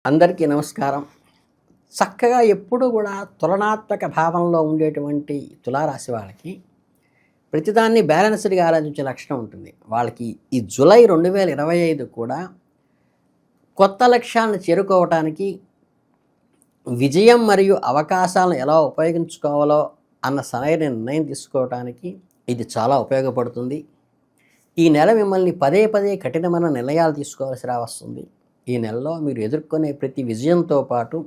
అందరికీ నమస్కారం. చక్కగా ఎప్పుడూ కూడా తులనాత్మక భావంలో ఉండేటువంటి తులారాశి వాళ్ళకి ప్రతిదాన్ని బ్యాలెన్స్డ్‌గా ఆలోచించే లక్షణం ఉంటుంది. వాళ్ళకి ఈ జూలై 2025 కూడా కొత్త లక్ష్యాలను చేరుకోవటానికి, విజయం మరియు అవకాశాలను ఎలా ఉపయోగించుకోవాలో అన్న సరైన నిర్ణయం తీసుకోవటానికి ఇది చాలా ఉపయోగపడుతుంది. ఈ నెల మిమ్మల్ని పదే పదే కఠినమైన నిర్ణయాలు తీసుకోవాల్సి వస్తుంది. ఈ నెలలో మీరు ఎదుర్కొనే ప్రతి విజయంతో పాటు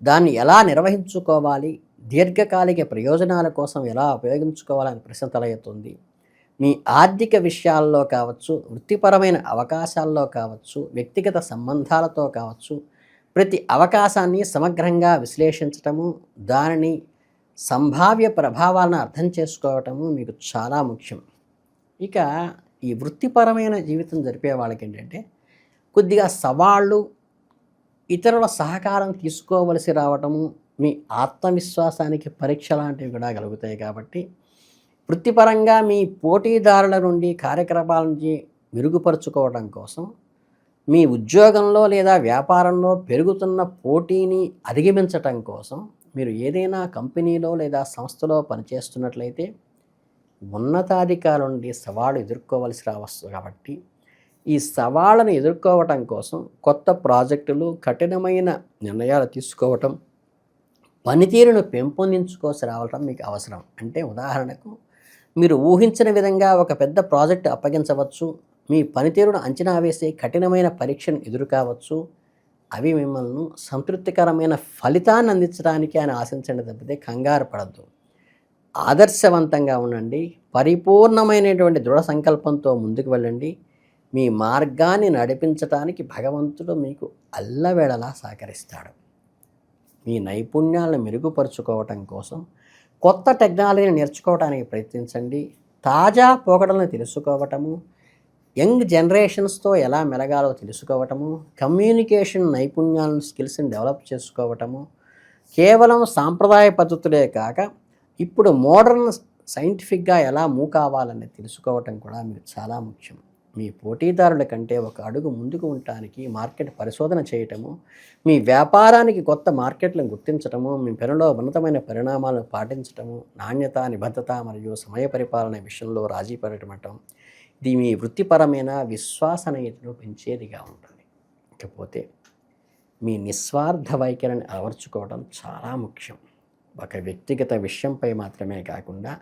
దాన్ని ఎలా నిర్వహించుకోవాలి, దీర్ఘకాలిక ప్రయోజనాల కోసం ఎలా ఉపయోగించుకోవాలని ప్రశ్న తలెత్తుంది. మీ ఆర్థిక విషయాల్లో కావచ్చు, వృత్తిపరమైన అవకాశాల్లో కావచ్చు, వ్యక్తిగత సంబంధాలతో కావచ్చు, ప్రతి అవకాశాన్ని సమగ్రంగా విశ్లేషించటము, దానిని సంభావ్య ప్రభావాలను అర్థం చేసుకోవటము మీకు చాలా ముఖ్యం. ఇక ఈ వృత్తిపరమైన జీవితం జరిపే వాళ్ళకి ఏంటంటే కొద్దిగా సవాళ్ళు, ఇతరుల సహకారం తీసుకోవలసి రావటము, మీ ఆత్మవిశ్వాసానికి పరీక్ష లాంటివి కూడా కలుగుతాయి. కాబట్టి వృత్తిపరంగా మీ పోటీదారుల నుండి కార్యక్రమాల నుంచి మెరుగుపరుచుకోవడం కోసం, మీ ఉద్యోగంలో లేదా వ్యాపారంలో పెరుగుతున్న పోటీని అధిగమించటం కోసం మీరు ఏదైనా కంపెనీలో లేదా సంస్థలో పనిచేస్తున్నట్లయితే ఉన్నతాధికారుల నుండి సవాళ్ళు ఎదుర్కోవలసి రావచ్చు. కాబట్టి ఈ సవాళ్ళను ఎదుర్కోవటం కోసం కొత్త ప్రాజెక్టులు, కఠినమైన నిర్ణయాలు తీసుకోవటం, పనితీరును పెంపొందించుకోసి రావటం మీకు అవసరం. అంటే ఉదాహరణకు మీరు ఊహించిన విధంగా ఒక పెద్ద ప్రాజెక్టు అప్పగించవచ్చు, మీ పనితీరును అంచనా వేసే కఠినమైన పరీక్షను ఎదుర్కోవచ్చు. అవి మిమ్మల్ని సంతృప్తికరమైన ఫలితాన్ని అందించడానికి అని ఆశించండి తప్పితే కంగారు పడద్దు. ఆదర్శవంతంగా ఉండండి, పరిపూర్ణమైనటువంటి దృఢ సంకల్పంతో ముందుకు వెళ్ళండి. మీ మార్గాన్ని నడిపించటానికి భగవంతుడు మీకు అల్లవేళలా సహకరిస్తాడు. మీ నైపుణ్యాలను మెరుగుపరుచుకోవటం కోసం కొత్త టెక్నాలజీని నేర్చుకోవడానికి ప్రయత్నించండి. తాజా పోకడలను తెలుసుకోవటము, యంగ్ జనరేషన్స్తో ఎలా మెలగాలో తెలుసుకోవటము, కమ్యూనికేషన్ నైపుణ్యాలను, స్కిల్స్ని డెవలప్ చేసుకోవటము, కేవలం సాంప్రదాయ పద్ధతులే కాక ఇప్పుడు మోడర్న్ సైంటిఫిక్గా ఎలా మూవ్ కావాలని తెలుసుకోవటం కూడా మీకు చాలా ముఖ్యం. మీ పోటీదారుల కంటే ఒక అడుగు ముందుకు ఉండటానికి మార్కెట్ పరిశోధన చేయటము, మీ వ్యాపారానికి కొత్త మార్కెట్లను గుర్తించటము, మీ పనిలో ఉన్నతమైన పరిణామాలను పాటించటము, నాణ్యత, నిబద్ధత మరియు సమయ పరిపాలన విషయంలో రాజీ పడటం, ఇది మీ వృత్తిపరమైన విశ్వసనీయతను పెంచేదిగా ఉంటుంది. ఇకపోతే మీ నిస్వార్థ వైఖరిని అలవర్చుకోవడం చాలా ముఖ్యం. ఒక వ్యక్తిగత విషయంపై మాత్రమే కాకుండా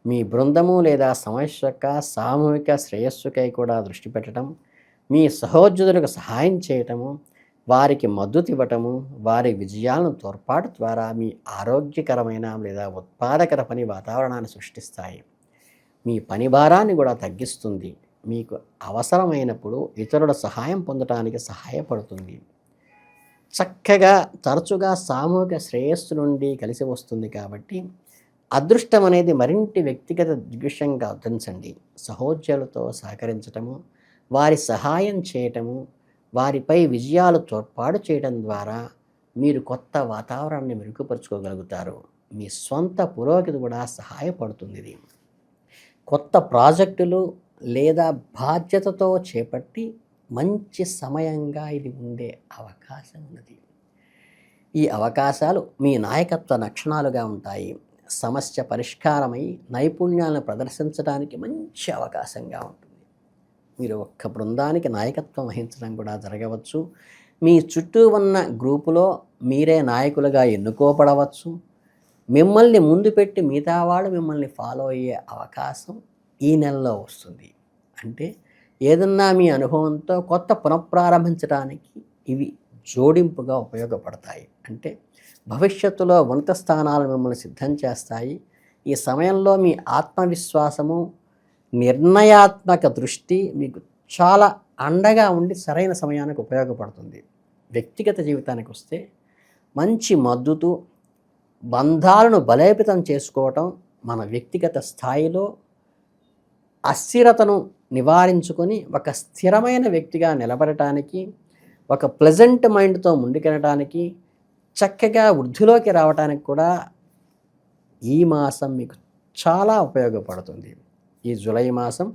మీ బృందము లేదా సమస్య యొక్క సామూహిక శ్రేయస్సుకై కూడా దృష్టి పెట్టడం, మీ సహోద్యోగులకు సహాయం చేయటము, వారికి మద్దతు ఇవ్వటము, వారి విజయాలను తోడ్పాటు ద్వారా మీ ఆరోగ్యకరమైన లేదా ఉత్పాదకర పని వాతావరణాన్ని సృష్టిస్తాయి. మీ పని భారాన్ని కూడా తగ్గిస్తుంది. మీకు అవసరమైనప్పుడు ఇతరుల సహాయం పొందడానికి సహాయపడుతుంది. చక్కగా తరచుగా సామూహిక శ్రేయస్సు నుండి కలిసి వస్తుంది. కాబట్టి అదృష్టం అనేది మరింటి వ్యక్తిగత దృగ్విషయంగా గుర్తించండి. సహోద్యోగులతో సహకరించటము, వారి సహాయం చేయటము, వారిపై విజయాలు తోడ్పాటు చేయడం ద్వారా మీరు కొత్త వాతావరణాన్ని మెరుగుపరుచుకోగలుగుతారు. మీ సొంత పురోగతి కూడా సహాయపడుతుంది. ఇది కొత్త ప్రాజెక్టులు లేదా బాధ్యతతో చేపట్టి మంచి సమయంగా ఇది ఉండే అవకాశం ఉన్నది. ఈ అవకాశాలు మీ నాయకత్వ లక్షణాలుగా ఉంటాయి. సమస్య పరిష్కారమై నైపుణ్యాలను ప్రదర్శించడానికి మంచి అవకాశంగా ఉంటుంది. మీరు ఒక్క బృందానికి నాయకత్వం వహించడం కూడా జరగవచ్చు. మీ చుట్టూ ఉన్న గ్రూపులో మీరే నాయకులుగా ఎన్నుకోబడవచ్చు. మిమ్మల్ని ముందు పెట్టి మిగతా వాళ్ళు మిమ్మల్ని ఫాలో అయ్యే అవకాశం ఈ నెలలో వస్తుంది. అంటే ఏదన్నా మీ అనుభవంతో కొత్త పునఃప్రారంభించడానికి ఇవి జోడింపుగా ఉపయోగపడతాయి. అంటే భవిష్యత్తులో ఉన్నత స్థానాలు మిమ్మల్ని సిద్ధం చేస్తాయి. ఈ సమయంలో మీ ఆత్మవిశ్వాసము, నిర్ణయాత్మక దృష్టి మీకు చాలా అండగా ఉండి సరైన సమయానికి ఉపయోగపడుతుంది. వ్యక్తిగత జీవితానికి వస్తే మంచి మద్దతు, బంధాలను బలోపేతం చేసుకోవటం, మన వ్యక్తిగత స్థాయిలో అస్థిరతను నివారించుకొని ఒక స్థిరమైన వ్యక్తిగా నిలబడటానికి, ఒక ప్లెజెంట్ మైండ్తో ముందుకెళ్ళడానికి, చక్కగా వృద్ధిలోకి రావడానికి కూడా ఈ మాసం మీకు చాలా ఉపయోగపడుతుంది. ఈ జూలై మాసం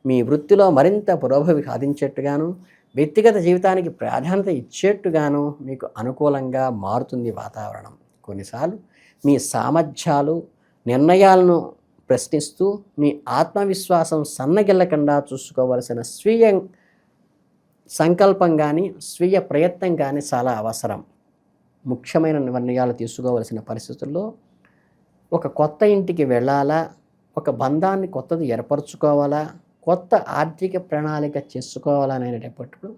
మీ వృత్తిలో మరింత పురోగతి సాధించేట్టుగాను, వ్యక్తిగత జీవితానికి ప్రాధాన్యత ఇచ్చేట్టుగాను మీకు అనుకూలంగా మారుతుంది వాతావరణం. కొన్నిసార్లు మీ సామర్థ్యాలు, నిర్ణయాలను ప్రశ్నిస్తూ మీ ఆత్మవిశ్వాసం సన్నగిల్లకుండా చూసుకోవలసిన స్వీయ సంకల్పం కానీ, స్వీయ ప్రయత్నం కానీ చాలా అవసరం. ముఖ్యమైన నిర్ణయాలు తీసుకోవలసిన పరిస్థితుల్లో ఒక కొత్త ఇంటికి వెళ్ళాలా, ఒక బంధాన్ని కొత్తది ఏర్పరచుకోవాలా, కొత్త ఆర్థిక ప్రణాళిక చేసుకోవాలనేటప్పుడు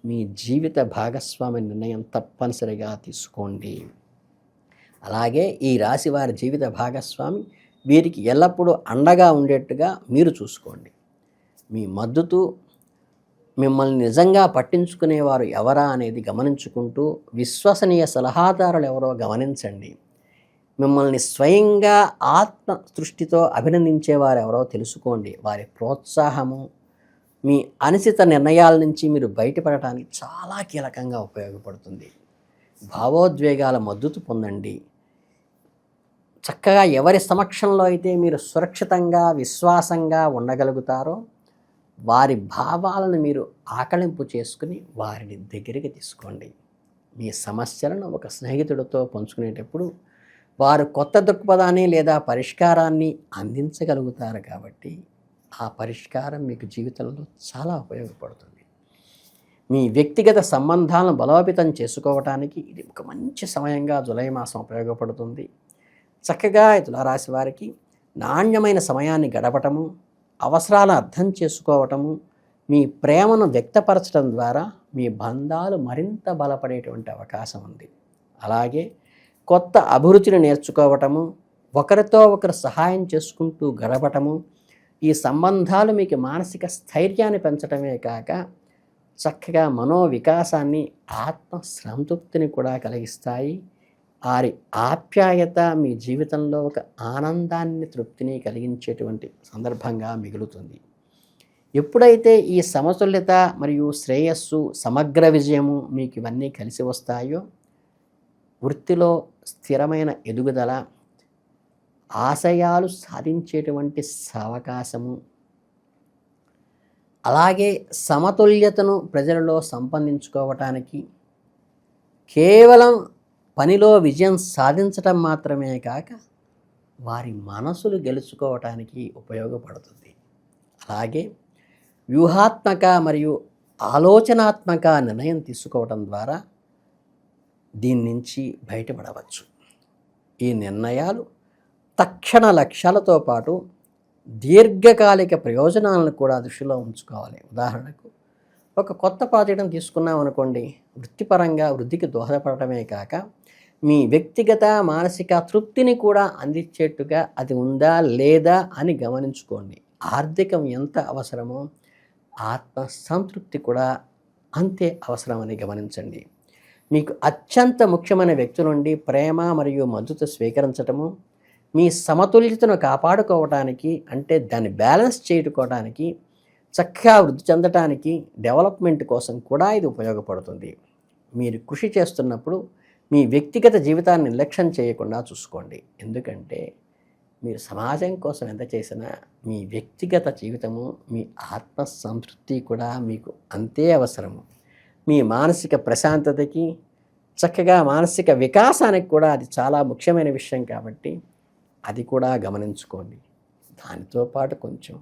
మీ జీవిత భాగస్వామి నిర్ణయం తప్పనిసరిగా తీసుకోండి. అలాగే ఈ రాశి వారి జీవిత భాగస్వామి వీరికి ఎల్లప్పుడూ అండగా ఉండేట్టుగా మీరు చూసుకోండి. మీ మద్దతు, మిమ్మల్ని నిజంగా పట్టించుకునేవారు ఎవరా అనేది గమనించుకుంటూ విశ్వసనీయ సలహాదారులు ఎవరో గమనించండి. మిమ్మల్ని స్వయంగా ఆత్మ దృష్టితో అభినందించేవారు ఎవరో తెలుసుకోండి. వారి ప్రోత్సాహము మీ అనిశ్చిత నిర్ణయాల నుంచి మీరు బయటపడటానికి చాలా కీలకంగా ఉపయోగపడుతుంది. భావోద్వేగాల మద్దతు పొందండి. చక్కగా ఎవరి సమక్షంలో అయితే మీరు సురక్షితంగా, విశ్వాసంగా ఉండగలుగుతారో వారి భావాలను మీరు ఆకళింపు చేసుకుని వారిని దగ్గరికి తీసుకోండి. మీ సమస్యలను ఒక స్నేహితుడితో పంచుకునేటప్పుడు వారు కొత్త దృక్పథాన్ని లేదా పరిష్కారాన్ని అందించగలుగుతారు కాబట్టి ఆ పరిష్కారం మీకు జీవితంలో చాలా ఉపయోగపడుతుంది. మీ వ్యక్తిగత సంబంధాలను బలోపేతం చేసుకోవటానికి ఇది ఒక మంచి సమయంగా జూలై మాసం ఉపయోగపడుతుంది. చక్కగా తులారాశి వారికి నాణ్యమైన సమయాన్ని గడపటము, అవసరాలను అర్థం చేసుకోవటము, మీ ప్రేమను వ్యక్తపరచడం ద్వారా మీ బంధాలు మరింత బలపడేటువంటి అవకాశం ఉంది. అలాగే కొత్త అభిరుచిని నేర్చుకోవటము, ఒకరితో ఒకరు సహాయం చేసుకుంటూ గడపటము, ఈ సంబంధాలు మీకు మానసిక స్థైర్యాన్ని పెంచడమే కాక చక్కగా మనోవికాసాన్ని, ఆత్మ సంతృప్తిని కూడా కలిగిస్తాయి. వారి ఆప్యాయత మీ జీవితంలో ఒక ఆనందాన్ని, తృప్తిని కలిగించేటువంటి సందర్భంగా మిగులుతుంది. ఎప్పుడైతే ఈ సమతుల్యత మరియు శ్రేయస్సు, సమగ్ర విజయము మీకు ఇవన్నీ కలిసి వస్తాయో వృత్తిలో స్థిరమైన ఎదుగుదల, ఆశయాలు సాధించేటువంటి అవకాశము, అలాగే సమతుల్యతను ప్రజలలో సంపాదించుకోవటానికి కేవలం పనిలో విజయం సాధించటం మాత్రమే కాక వారి మనసులు గెలుచుకోవటానికి ఉపయోగపడుతుంది. అలాగే వ్యూహాత్మక మరియు ఆలోచనాత్మక నిర్ణయం తీసుకోవటం ద్వారా దీని నుంచి బయటపడవచ్చు. ఈ నిర్ణయాలు తక్షణ లక్ష్యాలతో పాటు దీర్ఘకాలిక ప్రయోజనాలను కూడా దృష్టిలో ఉంచుకోవాలి. ఉదాహరణకు ఒక కొత్త ప్రాజెక్టును తీసుకున్నాం అనుకోండి, వృత్తిపరంగా వృద్ధికి దోహదపడటమే కాక మీ వ్యక్తిగత మానసిక తృప్తిని కూడా అందించేట్టుగా అది ఉందా లేదా అని గమనించుకోండి. ఆర్థికం ఎంత అవసరమో ఆత్మ సంతృప్తి కూడా అంతే అవసరమని గమనించండి. మీకు అత్యంత ముఖ్యమైన వ్యక్తుల నుండి ప్రేమ మరియు మద్దతు స్వీకరించటము మీ సమతుల్యతను కాపాడుకోవటానికి, అంటే దాన్ని బ్యాలెన్స్ చేసుకోవడానికి, చక్కగా వృద్ధి చెందటానికి, డెవలప్మెంట్ కోసం కూడా ఇది ఉపయోగపడుతుంది. మీరు కృషి చేస్తున్నప్పుడు మీ వ్యక్తిగత జీవితాన్ని నిర్లక్ష్యం చేయకుండా చూసుకోండి. ఎందుకంటే మీరు సమాజం కోసం ఎంత చేసినా మీ వ్యక్తిగత జీవితము, మీ ఆత్మ సంతృప్తి కూడా మీకు అంతే అవసరము. మీ మానసిక ప్రశాంతతకి, చక్కగా మానసిక వికాసానికి కూడా అది చాలా ముఖ్యమైన విషయం కాబట్టి అది కూడా గమనించుకోండి. దానితో పాటు కొంచెం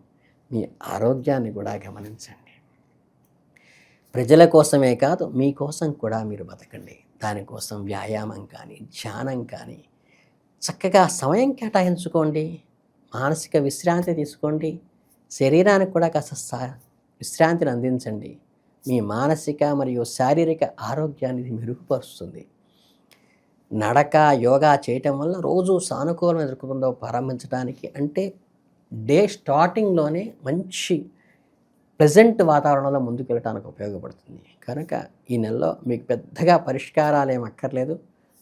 మీ ఆరోగ్యాన్ని కూడా గమనించండి. ప్రజల కోసమే కాదు మీకోసం కూడా మీరు బతకండి. దానికోసం వ్యాయామం కానీ, ధ్యానం కానీ చక్కగా సమయం కేటాయించుకోండి. మానసిక విశ్రాంతి తీసుకోండి. శరీరానికి కూడా కాస్త విశ్రాంతిని అందించండి. మీ మానసిక మరియు శారీరక ఆరోగ్యాన్ని మెరుగుపరుస్తుంది. నడక, యోగా చేయటం వల్ల రోజు సానుకూలమైన దృక్పథంతో ప్రారంభించడానికి, అంటే డే స్టార్టింగ్లోనే మంచి ప్లెజెంట్ వాతావరణంలో ముందుకు వెళ్ళడానికి ఉపయోగపడుతుంది. కనుక ఈ నెలలో మీకు పెద్దగా పరిష్కారాలు ఏం అక్కర్లేదు.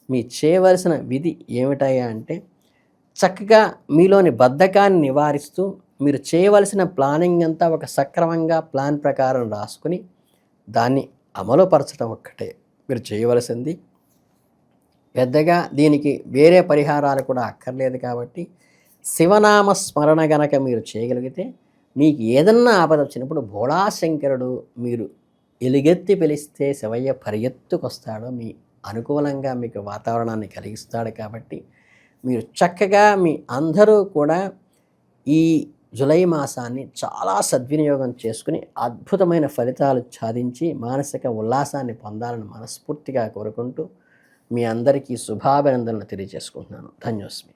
మీ చేయవలసిన విధి ఏమిటయ్యా అంటే చక్కగా మీలోని బద్ధకాన్ని నివారిస్తూ మీరు చేయవలసిన ప్లానింగ్ అంతా ఒక సక్రమంగా ప్లాన్ ప్రకారం రాసుకుని దాన్ని అమలుపరచడం ఒక్కటే మీరు చేయవలసింది. పెద్దగా దీనికి వేరే పరిహారాలు కూడా అక్కర్లేదు. కాబట్టి శివనామ స్మరణ గనక మీరు చేయగలిగితే మీకు ఏదన్నా ఆపద వచ్చినప్పుడు భోళాశంకరుడు మీరు ఎలుగెత్తి పిలిస్తే శివయ్య పరిగెత్తుకొస్తాడు. మీ అనుకూలంగా మీకు వాతావరణాన్ని కలిగిస్తాడు. కాబట్టి మీరు చక్కగా మీ అందరూ కూడా ఈ జూలై మాసాన్ని చాలా సద్వినియోగం చేసుకుని అద్భుతమైన ఫలితాలు సాధించి మానసిక ఉల్లాసాన్ని పొందాలని మనస్ఫూర్తిగా కోరుకుంటూ మీ అందరికీ శుభాభినందనలు తెలియజేసుకుంటున్నాను. ధన్యోస్మి.